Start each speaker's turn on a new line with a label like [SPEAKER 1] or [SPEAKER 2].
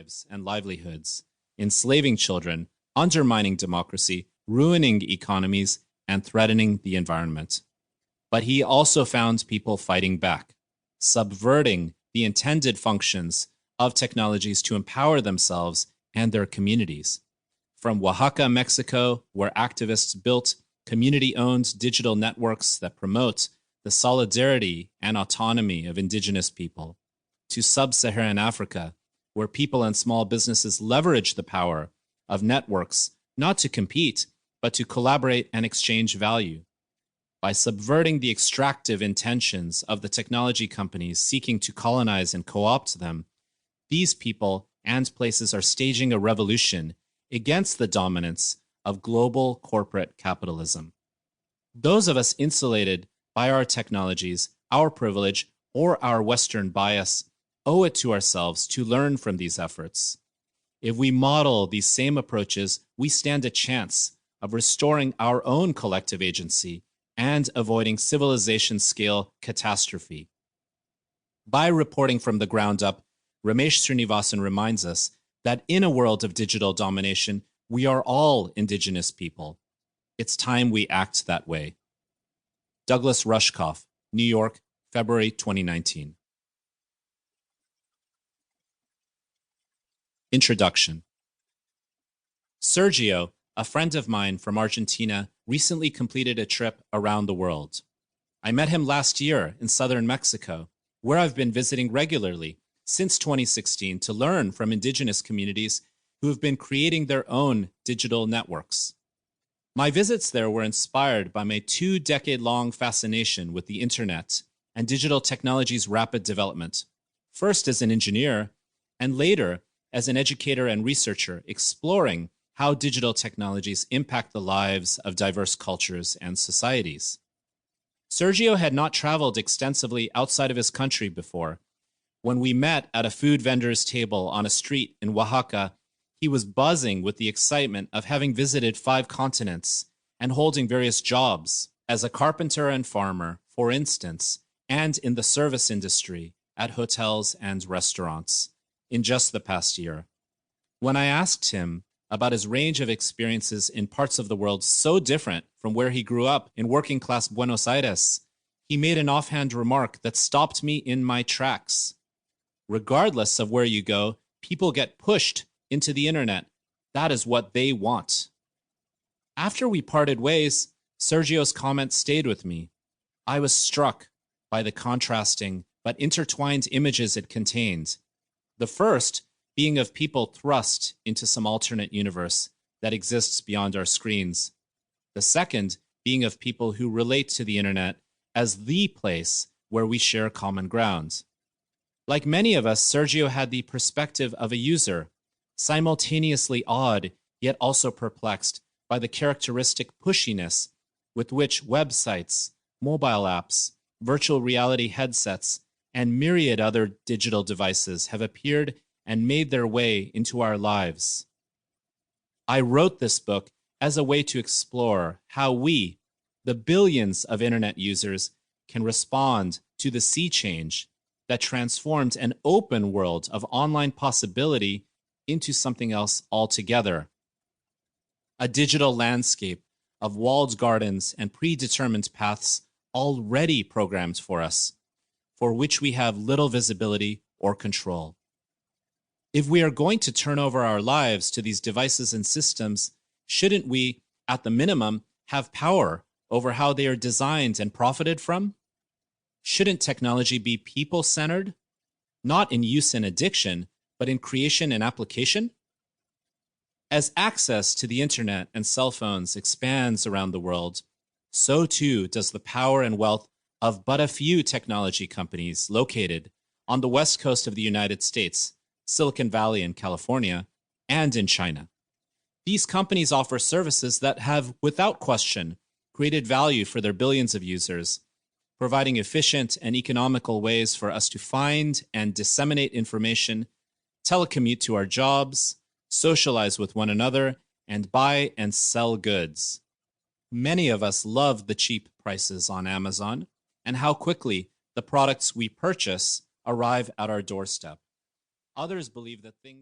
[SPEAKER 1] lives and livelihoods, enslaving children, undermining democracy, ruining economies, and threatening the environment. But he also found people fighting back, subverting the intended functions of technologies to empower themselves and their communities. From Oaxaca, Mexico, where activists built community-owned digital networks that promote the solidarity and autonomy of indigenous people, to sub-Saharan Africa, where people and small businesses leverage the power of networks not to compete, but to collaborate and exchange value. By subverting the extractive intentions of the technology companies seeking to colonize and co-opt them, these people and places are staging a revolution against the dominance of global corporate capitalism. Those of us insulated by our technologies, our privilege, or our Western bias owe it to ourselves to learn from these efforts. If we model these same approaches, we stand a chance of restoring our own collective agency and avoiding civilization-scale catastrophe. By reporting from the ground up, Ramesh Srinivasan reminds us that in a world of digital domination, we are all indigenous people. It's time we act that way. Douglas Rushkoff, New York, February 2019. Introduction. Sergio, a friend of mine from Argentina, recently completed a trip around the world. I met him last year in southern Mexico, where I've been visiting regularly since 2016 to learn from indigenous communities who have been creating their own digital networks. My visits there were inspired by my 2-decade-long fascination with the internet and digital technology's rapid development, first as an engineer and later as an educator and researcher exploring how digital technologies impact the lives of diverse cultures and societies. Sergio had not traveled extensively outside of his country before. When we met at a food vendor's table on a street in Oaxaca, he was buzzing with the excitement of having visited 5 continents and holding various jobs as a carpenter and farmer, for instance, and in the service industry at hotels and restaurants in just the past year. When I asked him about his range of experiences in parts of the world so different from where he grew up in working-class Buenos Aires, he made an offhand remark that stopped me in my tracks. Regardless of where you go, people get pushed into the internet. That is what they want. After we parted ways, Sergio's comment stayed with me. I was struck by the contrasting but intertwined images it contained. The first being of people thrust into some alternate universe that exists beyond our screens. The second being of people who relate to the internet as the place where we share common ground. Like many of us, Sergio had the perspective of a user, simultaneously awed yet also perplexed by the characteristic pushiness with which websites, mobile apps, virtual reality headsets, and myriad other digital devices have appeared and made their way into our lives. I wrote this book as a way to explore how we, the billions of internet users, can respond to the sea change that transformed an open world of online possibility into something else altogether. A digital landscape of walled gardens and predetermined paths already programmed for us, for which we have little visibility or control. If we are going to turn over our lives to these devices and systems, shouldn't we, at the minimum, have power over how they are designed and profited from? Shouldn't technology be people-centered, not in use and addiction, but in creation and application? As access to the internet and cell phones expands around the world, so too does the power and wealth of but a few technology companies located on the west coast of the United States, Silicon Valley in California, and in China. These companies offer services that have, without question, created value for their billions of users, providing efficient and economical ways for us to find and disseminate information, telecommute to our jobs, socialize with one another, and buy and sell goods. Many of us love the cheap prices on Amazon and how quickly the products we purchase arrive at our doorstep. Others believe that things